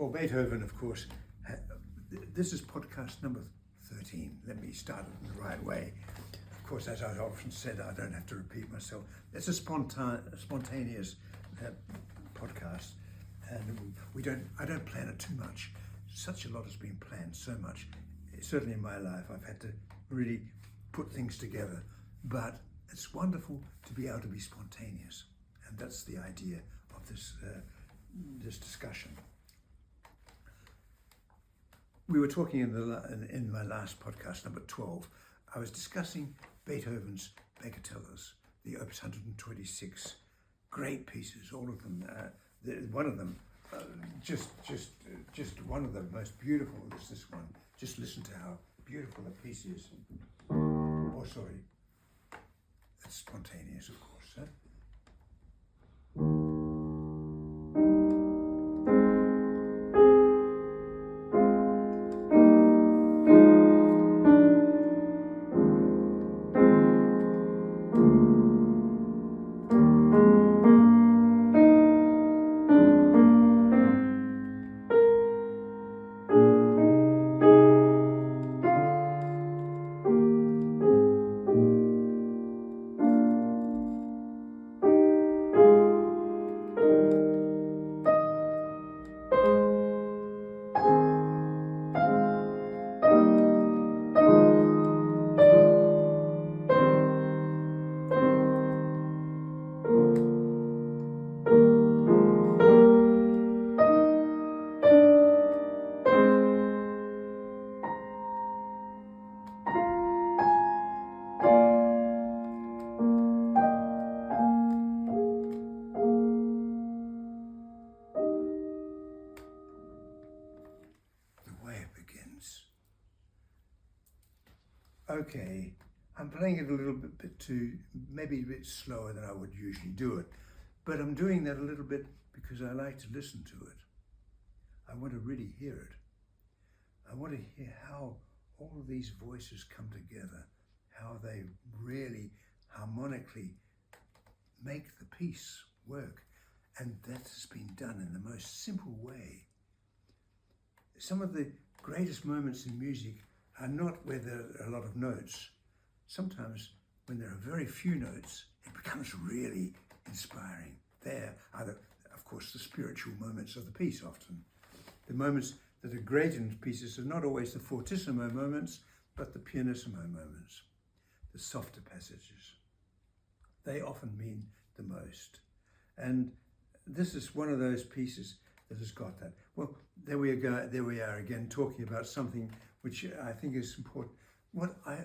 Well, Beethoven, of course, this is podcast number 13. Let me start it in the right way. Of course, as I often said, I don't have to repeat myself. It's a spontaneous podcast, and I don't plan it too much. Such a lot has been planned, so much. Certainly in my life, I've had to really put things together, but it's wonderful to be able to be spontaneous, and that's the idea of this discussion. We were talking in my last podcast, number 12. I was discussing Beethoven's Bagatellas, the Opus 126, great pieces, all of them. One of them, just one of the most beautiful is this one. Just listen to how beautiful the piece is. Oh, sorry, it's spontaneous, of course. Huh? Okay, I'm playing it a little bit too, maybe a bit slower than I would usually do it, but I'm doing that a little bit because I like to listen to it. I want to really hear it. I want to hear how all of these voices come together, how they really harmonically make the piece work, and that has been done in the most simple way. Some of the greatest moments in music are not where there are a lot of notes. Sometimes when there are very few notes, it becomes really inspiring. There are, of course, the spiritual moments of the piece often. The moments that are great in pieces are not always the fortissimo moments, but the pianissimo moments, the softer passages. They often mean the most. And this is one of those pieces that has got that. Well, there we are again, talking about something which I think is important. What I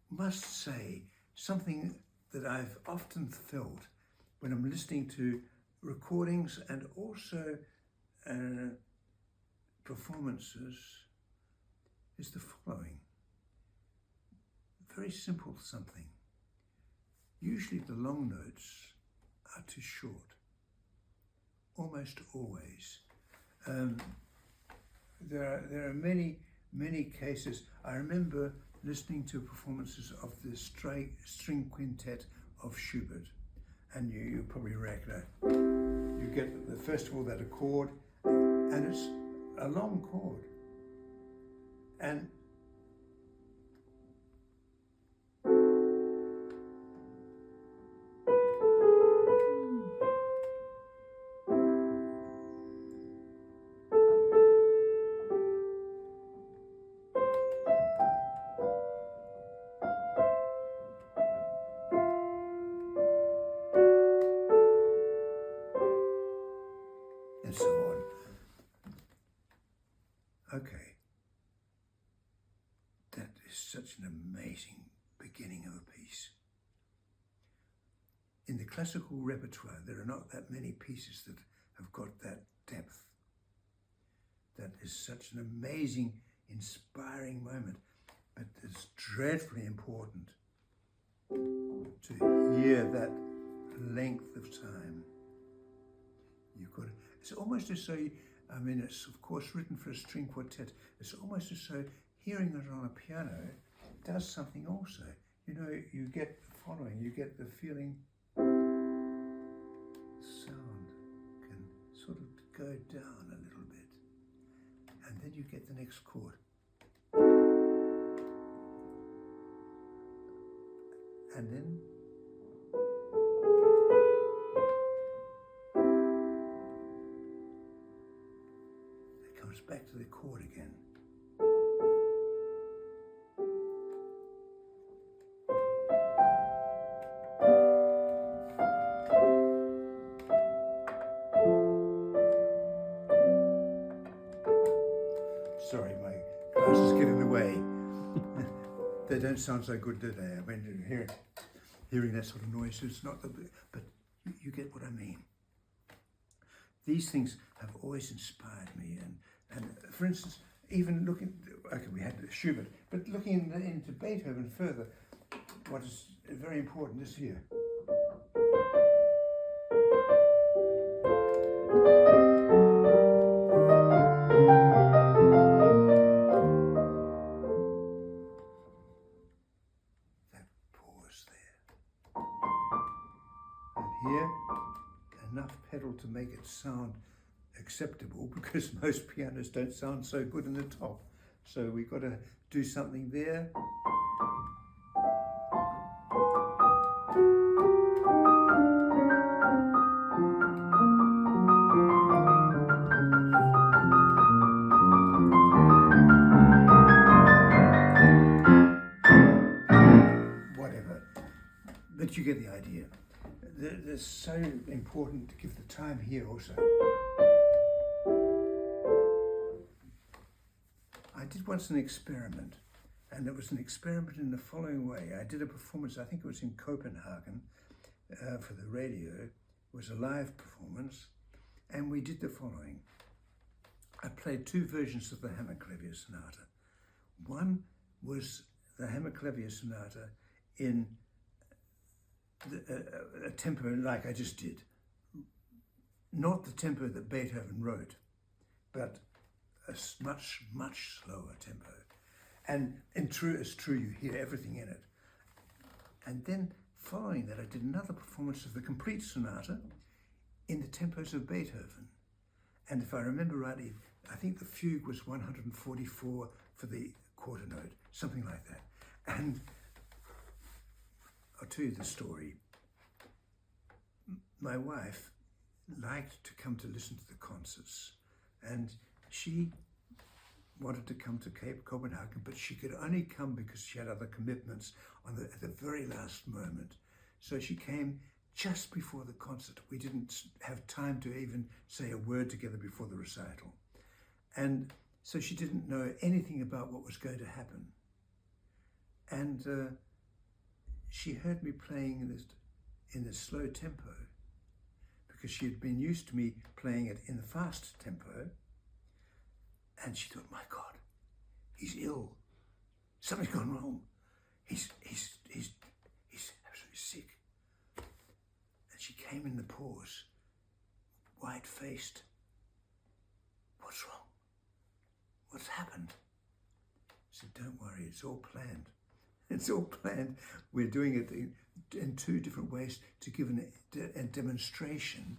must say, something that I've often felt when I'm listening to recordings and also performances, is the following. Very simple something. Usually the long notes are too short, almost always. There are many cases. I remember listening to performances of the string quintet of Schubert, and you probably recognize. You get first of all that accord, and it's a long chord, and so on. Okay, that is such an amazing beginning of a piece. In the classical repertoire, there are not that many pieces that have got that depth. That is such an amazing, inspiring moment, but it's dreadfully important to hear that length of time. You've got to, it's almost as though, I mean, it's of course written for a string quartet. It's almost as though hearing it on a piano does something also. You know, you get the following, you get the feeling, sound can sort of go down a little bit. you get the next chord. And then it comes back to the chord again. Sorry, my glasses get in the way. They don't sound so good, do they? I mean, hearing that sort of noise, it's not the, but you get what I mean. These things have always inspired me, and for instance, even looking, okay, we had Schubert, but looking into Beethoven further, what is very important is here. Here, enough pedal to make it sound acceptable, because most pianos don't sound so good in the top. So we've got to do something there. Whatever, but you get the idea. It's so important to give the time here also. I did once an experiment, and it was an experiment in the following way. I did a performance, I think it was in Copenhagen, for the radio. It was a live performance, and we did the following. I played two versions of the Hammerklavier Sonata. One was the Hammerklavier Sonata in a tempo like I just did. Not the tempo that Beethoven wrote, but a much, much slower tempo. And it's true, you hear everything in it. And then following that, I did another performance of the complete sonata in the tempos of Beethoven. And if I remember rightly, I think the fugue was 144 for the quarter note, something like that. And I'll tell you the story. My wife liked to come to listen to the concerts, and she wanted to come to Copenhagen, but she could only come because she had other commitments at the very last moment. So she came just before the concert. We didn't have time to even say a word together before the recital. And so she didn't know anything about what was going to happen. And she heard me playing in the slow tempo, because she had been used to me playing it in the fast tempo. And she thought, my God, he's ill. Something's gone wrong. He's absolutely sick. And she came in the pause, white-faced. What's wrong? What's happened? I said, don't worry, it's all planned. It's all planned. We're doing it in two different ways to give a demonstration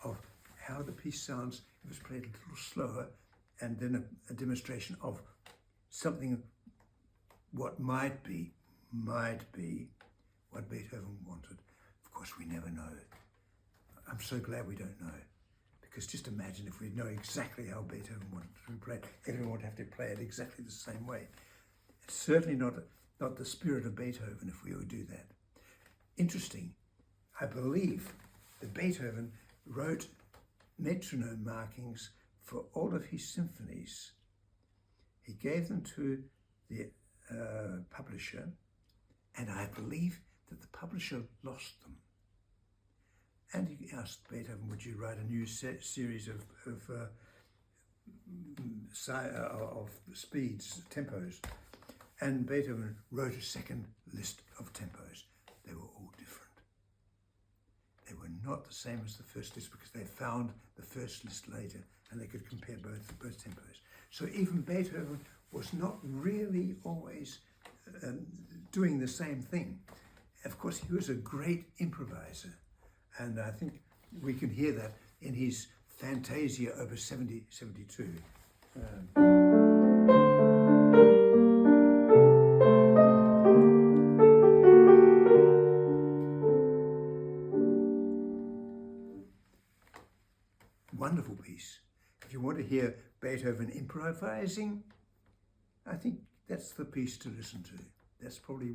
of how the piece sounds if it's played a little slower, and then a demonstration of something what might be what Beethoven wanted. Of course, we never know. I'm so glad we don't know, because just imagine if we know exactly how Beethoven wanted it to be played, everyone would have to play it exactly the same way. It's certainly not the spirit of Beethoven if we would do that. Interesting, I believe that Beethoven wrote metronome markings for all of his symphonies. He gave them to the publisher, and I believe that the publisher lost them. And he asked Beethoven, would you write a new series of speeds, tempos? And Beethoven wrote a second list of tempos. They were all different. They were not the same as the first list, because they found the first list later and they could compare both tempos. So even Beethoven was not really always doing the same thing. Of course, he was a great improviser, and I think we can hear that in his Fantasia Opus 72. hear Beethoven improvising, I think that's the piece to listen to. That's probably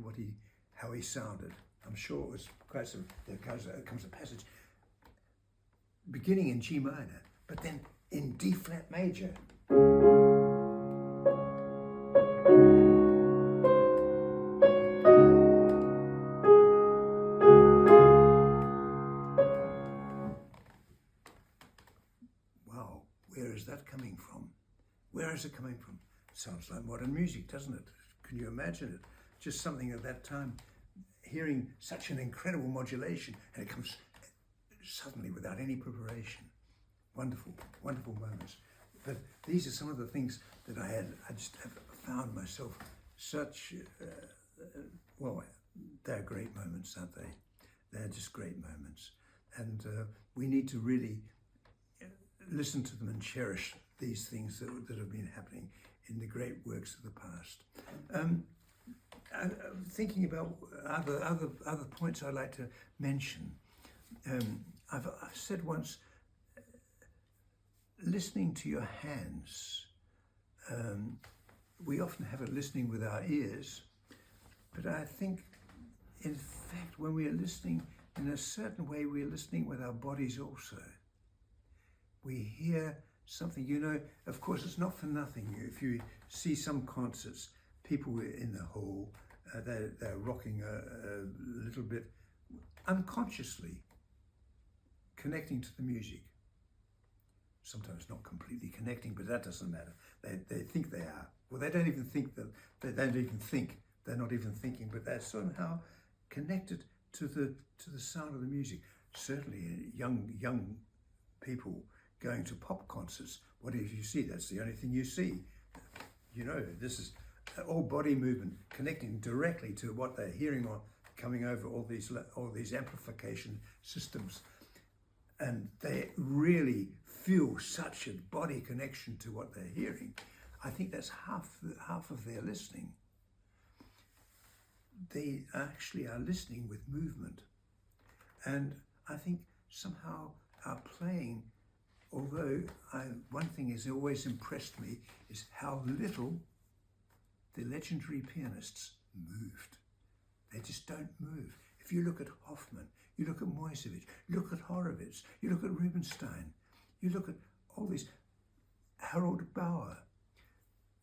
how he sounded. I'm sure it was quite some. There comes a passage beginning in G minor, but then in D flat major. Wow, where is that coming from? Where is it coming from? Sounds like modern music, doesn't it? Can you imagine it? Just something at that time, hearing such an incredible modulation, and it comes suddenly without any preparation. Wonderful, wonderful moments. But these are some of the things that I just have found myself such, well, they're great moments, aren't they? They're just great moments. And we need to really listen to them and cherish these things that have been happening in the great works of the past. I'm thinking about other points I'd like to mention. I've said once, listening to your hands. We often have it listening with our ears, but I think, in fact, when we are listening in a certain way, we are listening with our bodies also. We hear something, of course, it's not for nothing. If you see some concerts, people in the hall, they're rocking a little bit unconsciously, connecting to the music. Sometimes not completely connecting, but that doesn't matter. They think they are. Well, they don't even think that. They don't even think. They're not even thinking, but they're somehow connected to the sound of the music. Certainly, young people going to pop concerts. What do you see? That's the only thing you see. This is all body movement, connecting directly to what they're hearing on, coming over all these amplification systems. And they really feel such a body connection to what they're hearing. I think that's half of their listening. They actually are listening with movement. And I think somehow our playing, although one thing has always impressed me is how little the legendary pianists moved. They just don't move. If you look at Hoffman, you look at Moisevich, you look at Horowitz, you look at Rubinstein, you look at all these, Harold Bauer,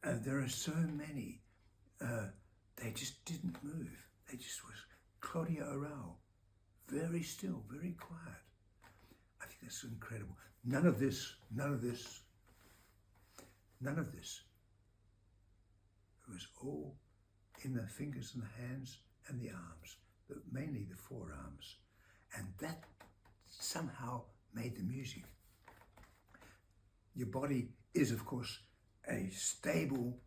there are so many, they just didn't move. They just was Claudia Arrau, very still, very quiet. I think that's incredible. None of this. It was all in the fingers and the hands and the arms, but mainly the forearms. And that somehow made the music. Your body is, of course, a stable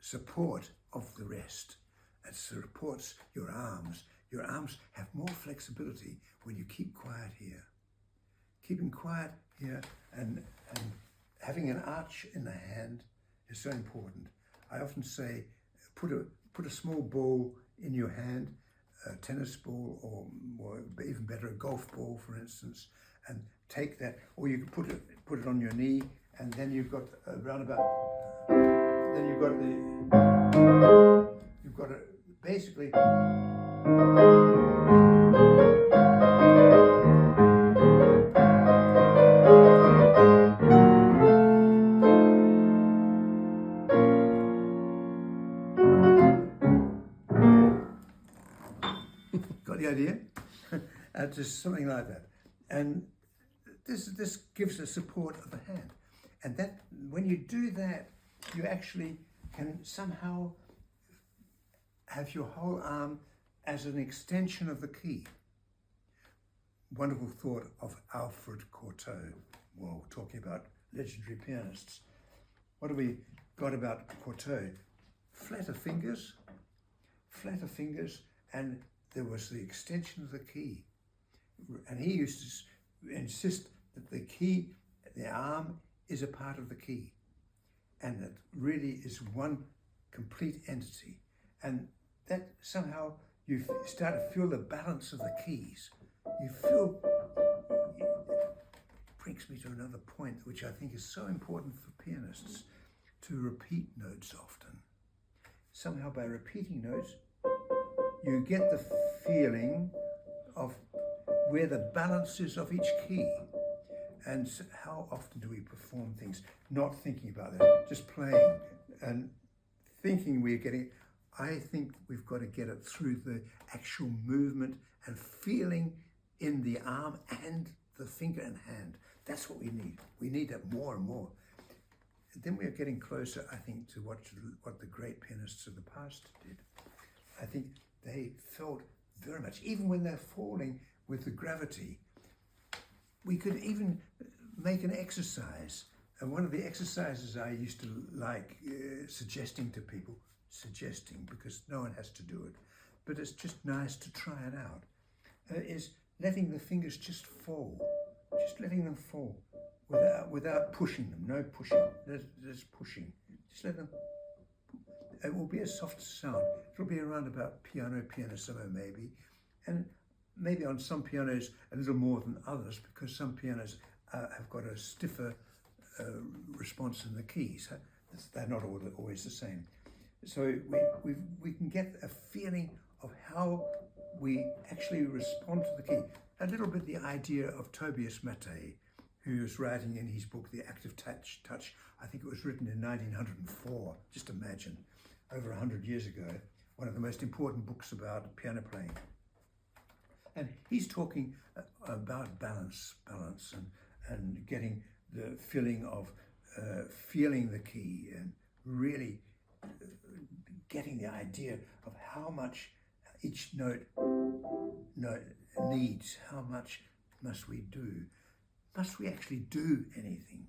support of the rest. It supports your arms. Your arms have more flexibility when you keep quiet here. Keeping quiet here and having an arch in the hand is so important. I often say, put a small ball in your hand, a tennis ball, or even better, a golf ball, for instance, and take that, or you can put it on your knee, and then you've got a roundabout. Then you've got a basically. Got the idea? Just something like that. And this gives a support of the hand. And that when you do that, you actually can somehow have your whole arm as an extension of the key. Wonderful thought of Alfred Cortot. Well, talking about legendary pianists. What have we got about Cortot? Flatter fingers, and there was the extension of the key. And he used to insist that the key, the arm, is a part of the key. And that really is one complete entity. And that somehow you start to feel the balance of the keys. You feel brings me to another point, which I think is so important for pianists, to repeat notes often. Somehow by repeating notes, you get the feeling of where the balance is of each key. And how often do we perform things not thinking about that, just playing and thinking we're getting. I think we've got to get it through the actual movement and feeling in the arm and the finger and hand. That's what we need. We need that more and more. Then we are getting closer, I think, to what the great pianists of the past did. I think they felt very much, even when they're falling with the gravity, we could even make an exercise. And one of the exercises I used to like suggesting to people, because no one has to do it, but it's just nice to try it out, is letting the fingers just fall, just letting them fall without pushing them, no pushing, just pushing. Just let them, it will be a soft sound. It'll be around about pianissimo maybe, and maybe on some pianos a little more than others, because some pianos have got a stiffer response in the keys. They're not always the same. So we can get a feeling of how we actually respond to the key. A little bit the idea of Tobias Mattei, who was writing in his book, The Active Touch. I think it was written in 1904, just imagine, over 100 years ago, one of the most important books about piano playing. And he's talking about balance and getting the feeling of feeling the key and really getting the idea of how much each note needs, how much must we do. Must we actually do anything?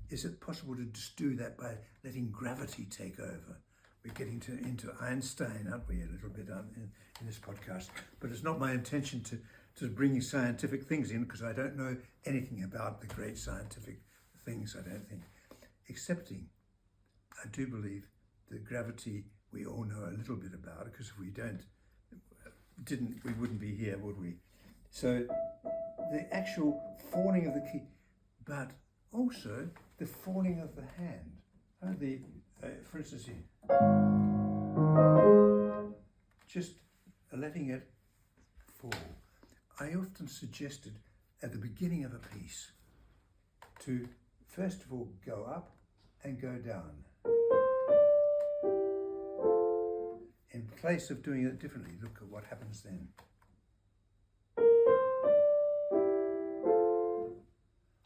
Is it possible to just do that by letting gravity take over? We're getting into Einstein, aren't we, a little bit in this podcast? But it's not my intention to bring scientific things in, because I don't know anything about the great scientific things, I don't think. Excepting, I do believe that gravity we all know a little bit about, because if we we wouldn't be here, would we? So the actual falling of the key, but also the falling of the hand. For instance, here, just letting it fall. I often suggested at the beginning of a piece to first of all go up and go down. In place of doing it differently, look at what happens then.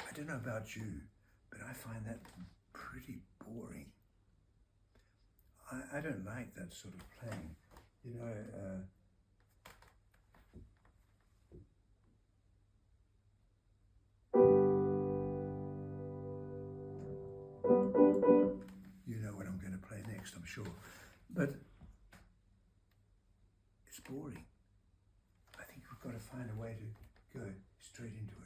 I don't know about you, but I find that pretty boring. I don't like that sort of playing. You know, you know what I'm going to play next, I'm sure. But it's boring. I think we've got to find a way to go straight into it.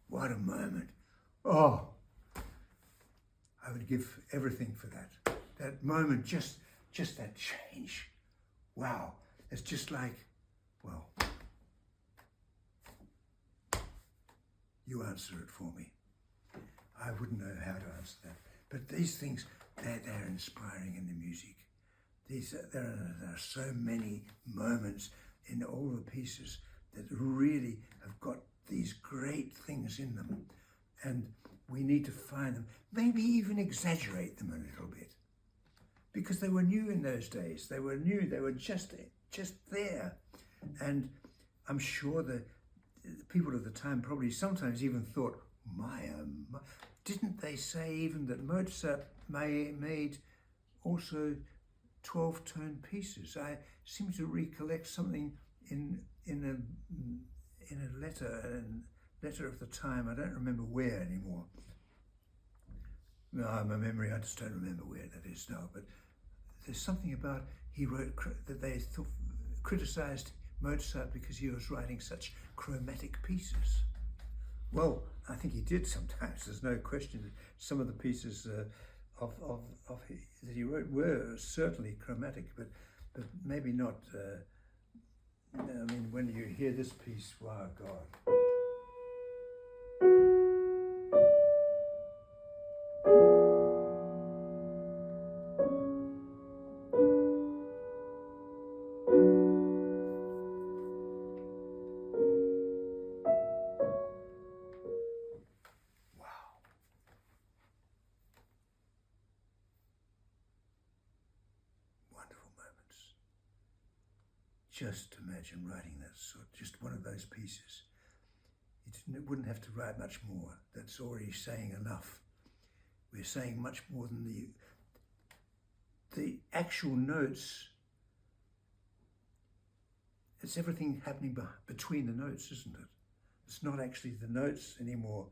What a moment. Oh, I would give everything for that. That moment, just that change. Wow. It's just like, well, you answer it for me. I wouldn't know how to answer that. But these things, they're inspiring in the music. There are so many moments in all the pieces that really have got these great things in them, and we need to find them, maybe even exaggerate them a little bit, because they were new in those days. They were new, they were just there. And I'm sure the people of the time probably sometimes even thought, my, didn't they say even that Mozart made also 12-tone pieces? I seem to recollect something in a letter of the time, I don't remember where anymore, No, my memory, I just don't remember where that is now, but there's something about he wrote that they criticised Mozart because he was writing such chromatic pieces. Well, I think he did sometimes. There's no question that some of the pieces that he wrote were certainly chromatic, but maybe not. I mean, when you hear this piece, wow, God. Just imagine writing that just one of those pieces. It wouldn't have to write much more. That's already saying enough. We're saying much more than the actual notes. It's everything happening between the notes, isn't it? It's not actually the notes anymore.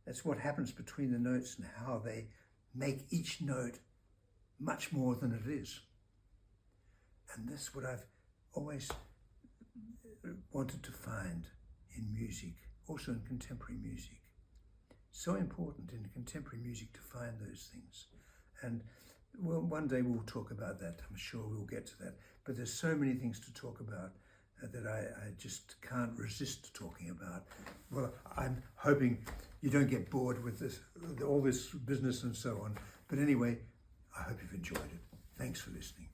That's what happens between the notes and how they make each note much more than it is. And that's what I've always wanted to find in music, also in contemporary music. So important in contemporary music to find those things. And well, one day we'll talk about that. I'm sure we'll get to that. But there's so many things to talk about that I just can't resist talking about. Well, I'm hoping you don't get bored with this, all this business and so on. But anyway, I hope you've enjoyed it. Thanks for listening.